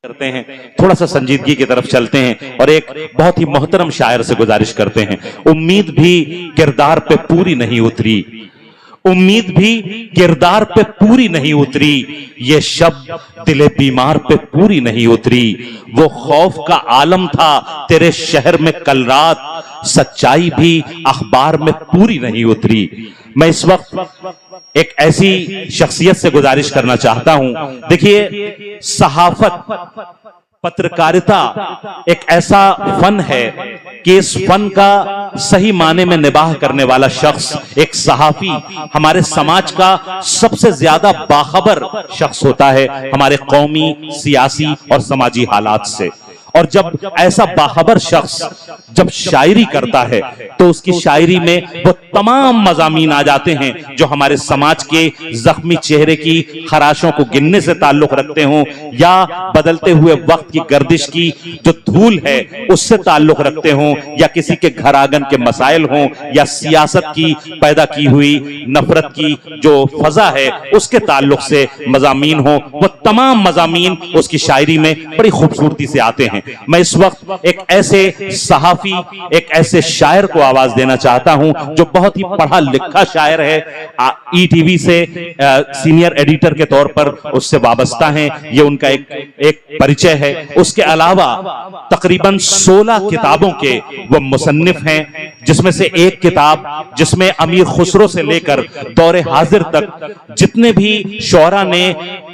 करते हैं, थोड़ा सा संजीदगी की तरफ चलते हैं और एक बहुत ही मोहतरम शायर से गुजारिश करते हैं। उम्मीद भी किरदार पे पूरी नहीं उतरी, उम्मीद भी किरदार पे पूरी नहीं उतरी, ये शब्द दिले बीमार पे पूरी नहीं उतरी। वो खौफ का आलम था तेरे शहर में कल रात, सच्चाई भी अखबार में पूरी नहीं उतरी। मैं इस वक्त एक ऐसी शख्सियत से गुजारिश करना चाहता हूं। देखिए, सहाफत, पत्रकारिता एक ऐसा फन है कि इस फन का सही माने में निबाह करने वाला शख्स, एक सहाफी, हमारे समाज का सबसे ज्यादा बाखबर शख्स होता है हमारे कौमी, सियासी और समाजी हालात से। और जब ऐसा बाखबर शख्स जब शायरी करता है तो उसकी शायरी में वो तमाम मजामीन आ जाते हैं जो हमारे समाज के जख्मी चेहरे की खराशों को गिनने से ताल्लुक रखते हों, या बदलते हुए वक्त की गर्दिश की जो धूल है उससे ताल्लुक रखते हों, या किसी के घर आंगन के मसाइल हों, या सियासत की पैदा की हुई नफरत की जो फजा है उसके ताल्लुक से मजामीन हों। वो तमाम मजामीन उसकी शायरी में बड़ी खूबसूरती से आते हैं। मैं इस वक्त एक ऐसे सहाफी, एक ऐसे शायर को आवाज देना चाहता हूं जो बहुत ही पढ़ा लिखा शायर है, ईटीवी से सीनियर एडिटर के तौर पर उससे वाबस्ता हैं, ये उनका एक परिचय है। उसके अलावा तकरीबन 16 किताबों के वो मुसन्निफ हैं, जिसमें से एक किताब जिसमें अमीर खुसरो से लेकर दौरे हाजिर तक जितने भी शोरा ने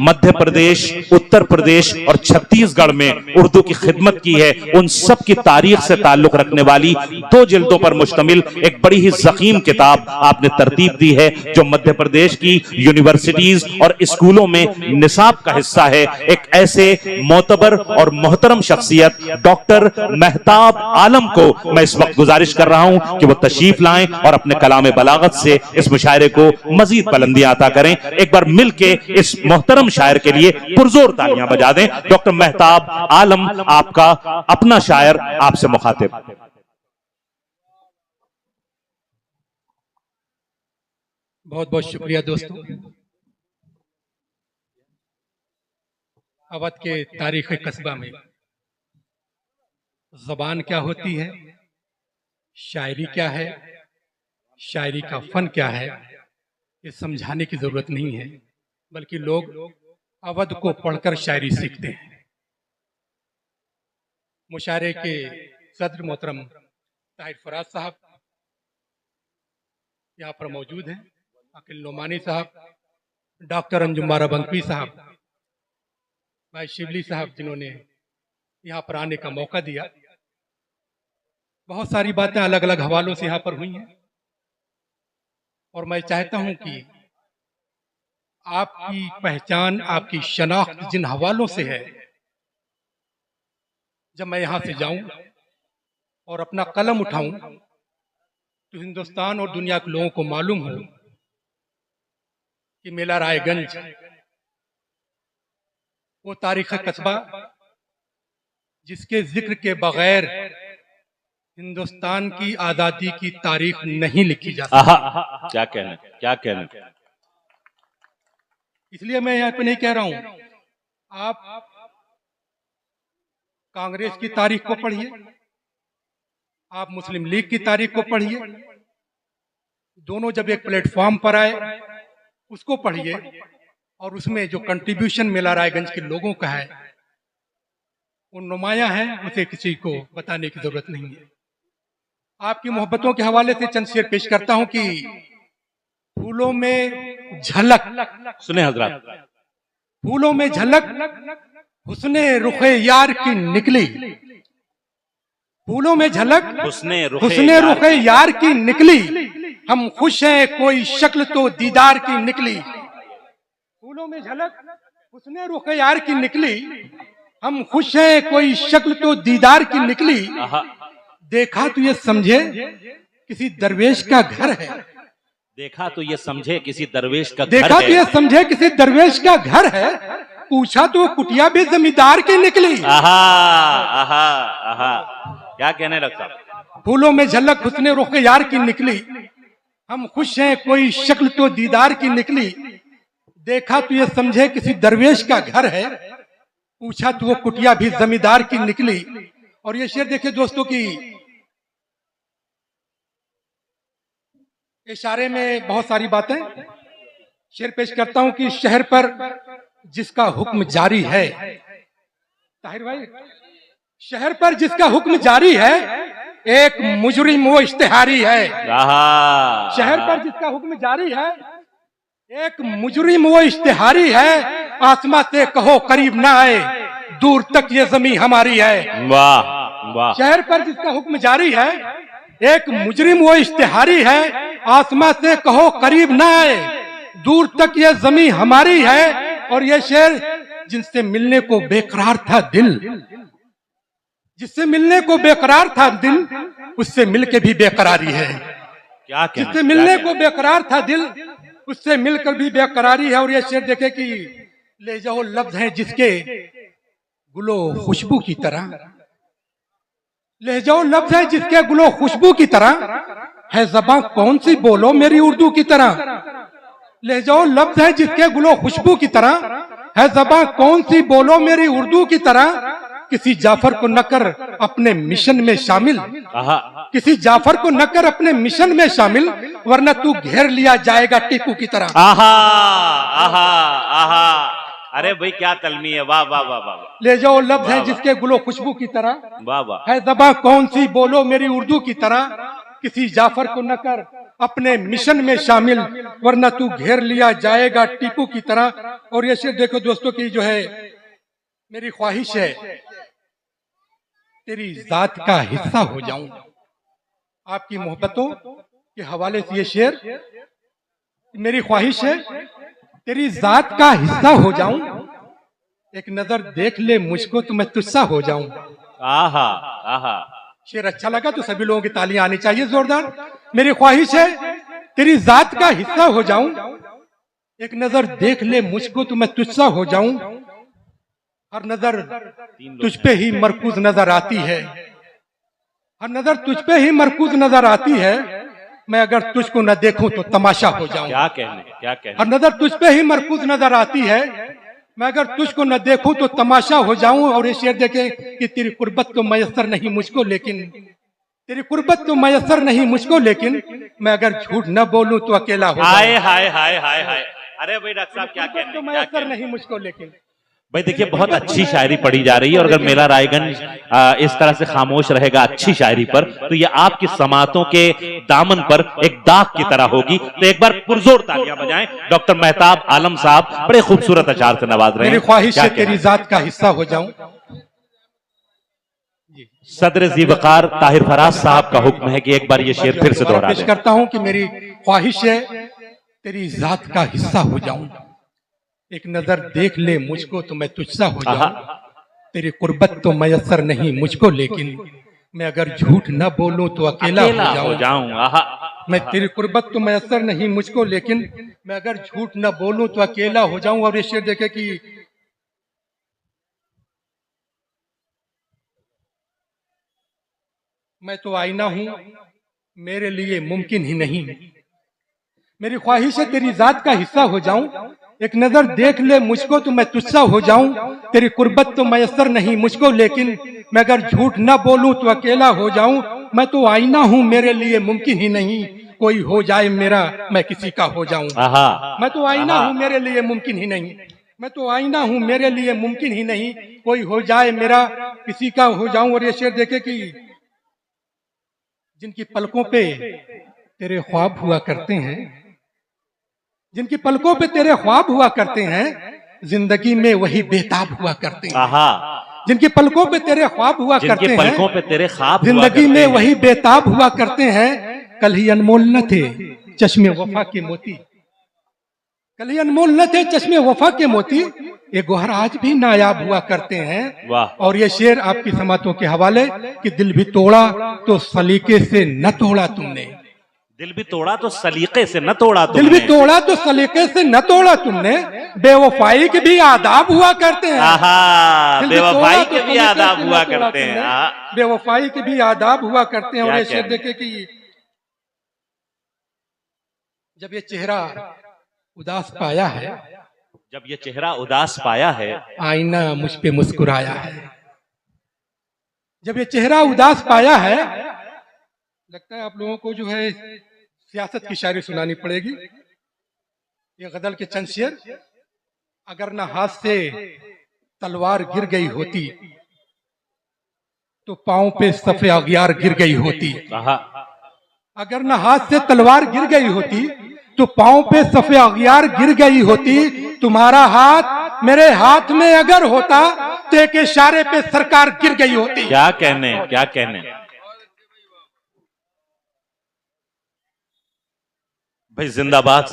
मध्य प्रदेश, उत्तर प्रदेश और छत्तीसगढ़ में उर्दू की खिदमत की है, उन सब की तारीख से ताल्लुक रखने वाली 2 जिल्दों पर मुश्तमिल एक बड़ी ही ज़ख़ीम किताब आपने तरतीब दी है, जो मध्य प्रदेश की यूनिवर्सिटीज और स्कूलों में निसाब का हिस्सा है। एक ऐसे मोतबर और मोहतरम शख्सियत डॉक्टर मेहताब आलम को मैं इस वक्त गुजारिश कर रहा हूं कि वो तशरीफ लाएं और अपने कलाम बलागत से इस मुशायरे को मजीद बुलंदियां अता करें। एक बार मिलके इस मोहतरम शायर के लिए पुरजोर तालियां बजा दें। डॉक्टर मेहताब आलम, आपका अपना शायर आपसे मुखातिब। बहुत बहुत शुक्रिया दोस्तों। अवध के तारीख़ी कस्बा में ज़बान क्या होती है, शायरी क्या है, शायरी का फन क्या है, ये समझाने की जरूरत नहीं है, बल्कि लोग अवध को पढ़कर शायरी सीखते हैं। मुशायरे के सदर मोहतरम ताहिर फराज साहब यहाँ पर मौजूद हैं, अकील नोमानी साहब, डॉक्टर अंजुम बाराबंकी साहब, भाई शिवली साहब, जिन्होंने यहाँ पर आने का मौका दिया। बहुत सारी बातें अलग अलग हवालों से यहाँ पर हुई हैं और मैं चाहता हूँ कि आपकी पहचान, आपकी शनाख्त जिन हवालों से है, जब मैं यहाँ से जाऊं और अपना कलम उठाऊं तो हिंदुस्तान और दुनिया के लोगों को मालूम हो कि मेला रायगंज वो तारीख़ कस्बा जिसके जिक्र के बगैर हिंदुस्तान की आजादी की तारीख नहीं लिखी जा सकती। क्या कहना, क्या कहना। इसलिए मैं यहाँ पे नहीं कह रहा हूं आप कांग्रेस की तारीख को पढ़िए, आप मुस्लिम लीग की तारीख को पढ़िए, दोनों जब एक प्लेटफॉर्म पर आए उसको पढ़िए, और उसमें जो कंट्रीब्यूशन मेला रायगंज के लोगों का है वो नुमाया है, उसे किसी को बताने की जरूरत नहीं है। आपकी मोहब्बतों के हवाले से चंद शेर पेश करता हूं कि फूलों में झलक, सुने हजरात, फूलों में झलक हुस्ने रुखे यार की निकली, फूलों में झलक हुस्ने रुखे यार की निकली, हम खुश हैं कोई शक्ल तो दीदार की निकली। फूलों में झलक हुस्ने रुखे यार की निकली, हम खुश हैं कोई शक्ल तो दीदार की निकली, देखा तो ये समझे किसी दरवेश का घर है, देखा तो ये समझे किसी दरवेश का घर देखा तो ये समझे किसी दरवेश का घर है, पूछा तो कुटिया भी जमींदार की निकली। आहा, आहा, आहा, क्या कहने लगता। फूलों में झलक हुस्ने रुख यार की निकली, हम खुश हैं कोई शक्ल तो दीदार की निकली, देखा तो ये समझे किसी दरवेश का घर है, पूछा तो वो कुटिया भी जमींदार की निकली। और ये शेर देखिए दोस्तों की इशारे में बहुत सारी बातें शेर पेश करता हूं कि शहर पर जिसका हुक्म जारी है, ताहिर भाई, शहर पर जिसका हुक्म जारी है, एक मुजरिम वो इश्तिहारी है। शहर पर जिसका हुक्म जारी है, एक मुजरिम वो इश्तिहारी है। आसमां से कहो करीब ना आए, दूर तक ये जमीन हमारी है। वाह वाह। शहर पर जिसका हुक्म जारी है, एक मुजरिम वो इश्तिहारी है। आसमां से कहो करीब ना आए, दूर तक ये जमीन हमारी है। और ये शेर जिनसे मिलने को बेकरार था दिल, जिससे मिलने को बेकरार था दिल, उससे मिलके भी बेकरारी है। क्या कहना, जिससे मिलने को बेकरार था दिल, उससे मिलकर भी बेकरारी है। और ये शेर देखे कि ले जाओ लफ्ज हैं जिसके गुलो खुशबू की तरह, ले जाओ लफ्ज है जिसके गुलो खुशबू की तरह, है ज़बां कौन सी बोलो मेरी उर्दू की तरह। ले जाओ लफ्ज है जिसके गुलो खुशबू की तरह, है ज़बां कौन सी बोलो मेरी उर्दू की तरह। किसी जाफर को न कर अपने मिशन में शामिल, किसी जाफर को न कर अपने मिशन में शामिल, वरना तू घेर लिया जाएगा टीपू की तरह। आहा आहा आहा। अरे भाई क्या तलमी है, वाह वाह वाह वाह। ले जाओ लफ्ज है जिसके गुलो खुशबू की तरह, वाह वाह। है ज़बां कौन सी बोलो मेरी उर्दू की तरह। किसी जाफर को न कर अपने मिशन में शामिल, वरना तू घेर लिया जाएगा टीपू की तरह। और ये शेर देखो दोस्तों की जो है, मेरी ख्वाहिश है तेरी जात का हिस्सा हो जाऊं। आपकी मोहब्बतों के हवाले से ये शेर, मेरी ख्वाहिश है तेरी जात का हिस्सा हो जाऊं, एक नजर देख ले मुझको तो मैं तुझसा हो जाऊं। आहा आहा। शेर अच्छा लगा तो सभी लोगों की तालियां आनी चाहिए जोरदार। मेरी ख्वाहिश है तेरी जात का हिस्सा हो जाऊं, एक नजर देख ले मुझको तो मैं तुझसा हो जाऊं। हर नजर तुझ पे ही मरकूज नजर आती है, हर नजर तुझ पे ही मरकूज नजर आती है। मैं अगर तुझको न देखूं तो तमाशा हो जाऊं। क्या कहने, क्या कहने। हर नजर तुझ पे ही मरकूज नजर आती है, मैं अगर तुझको न देखूं तो तमाशा हो जाऊं। और ये शेर देखे कि तेरी कुर्बत तो मयसर नहीं मुझको, लेकिन तेरी कुर्बत तो मयसर नहीं मुझको, लेकिन मैं अगर झूठ न बोलूं तो अकेला हो जाऊं। हाय हाय हाय हाय हाय। अरे भाई डॉक्टर साहब क्या कहने, तो मयसर नहीं मुझको, लेकिन भाई देखिए बहुत अच्छी शायरी पढ़ी जा रही है। और अगर मेला रायगंज इस तरह से खामोश रहेगा अच्छी शायरी पर, तो ये आपकी समातों के दामन पर एक दाग की तरह होगी। तो एक बार पुरजोर तालियां बजाएं डॉक्टर मेहताब आलम साहब, बड़े खूबसूरत अशार से नवाज रहे हैं। मेरी ख्वाहिश है तेरी जात का हिस्सा हो जाऊं। सदर ज़ीवकार ताहिर फराज साहब का हुक्म है कि एक बार ये शेर फिर से दोहरा पेश दें। करता हूं कि मेरी ख्वाहिश है तेरी जात का हिस्सा हो जाऊं, एक नजर देख ले मुझको तो मैं तुझसा हो जाऊं। तेरी कुर्बत तो मयसर नहीं मुझको, लेकिन मैं अगर झूठ न बोलूं तो अकेला हो जाऊं। मैं तेरी कुर्बत तो मयसर नहीं मुझको, लेकिन मैं अगर झूठ न बोलूं तो अकेला हो जाऊं। और ये शेर देखे कि मैं तो आईना हूं मेरे लिए मुमकिन ही नहीं। मेरी ख्वाहिश है तेरी जात का हिस्सा हो जाऊं, एक नजर देख ले मुझको तो मैं तुझसा हो जाऊं। तेरी कुर्बत तो मयसर नहीं मुझको, लेकिन मैं अगर झूठ न बोलूं तो अकेला हो जाऊं। मैं तो आईना हूं मेरे लिए मुमकिन ही नहीं, कोई हो जाए मेरा मैं किसी का हो जाऊं। मैं तो आईना हूं मेरे लिए मुमकिन ही नहीं, मैं तो आईना हूं मेरे लिए मुमकिन ही नहीं, कोई हो जाए मेरा किसी का हो जाऊं। और ये शेर देखे कि जिनकी पलकों पे तेरे ख्वाब हुआ करते हैं, जिनकी पलकों पे तेरे ख्वाब हुआ करते हैं, जिंदगी में वही बेताब हुआ करते हैं। जिनकी पलकों पे तेरे ख्वाब हुआ करते हैं, पलकों पे तेरे ख्वाब जिंदगी में वही बेताब हुआ करते हैं। कल ही अनमोल न थे चश्मे वफा के मोती, कल ही अनमोल न थे चश्मे वफा के मोती, ये गोहर आज भी नायाब हुआ करते हैं। और ये शेर आपकी समातों के हवाले कि दिल भी तोड़ा तो सलीके से न तोड़ा तुमने, दिल भी तोड़ा तो सलीके से न तोड़ा तुमने, दिल भी तोड़ा तो सलीके से न तोड़ा तुमने, बेवफाई के भी आदाब हुआ करते हैं। बेवफाई के भी आदाब हुआ करते हैं, बेवफाई के भी आदाब हुआ करते हैं। और ये शेर देखे कि जब ये चेहरा उदास पाया है, जब ये चेहरा उदास पाया है, आईना मुझ पे मुस्कुराया है। जब ये चेहरा उदास पाया है, लगता है आप लोगों को जो है सियासत की शायरी सुनानी पड़ेगी। ये गजल के चंद शेर, अगर न हाथ से तलवार गिर गई होती तो पांव पे सफ़े अगियार गिर गई होती। अगर न हाथ से तलवार गिर गई होती तो पांव पे सफ़े अगियार गिर गई होती। तुम्हारा हाथ मेरे हाथ में अगर होता तो एक इशारे पे सरकार गिर गई होती। क्या कहने, क्या कहने। भाई जिंदाबाद।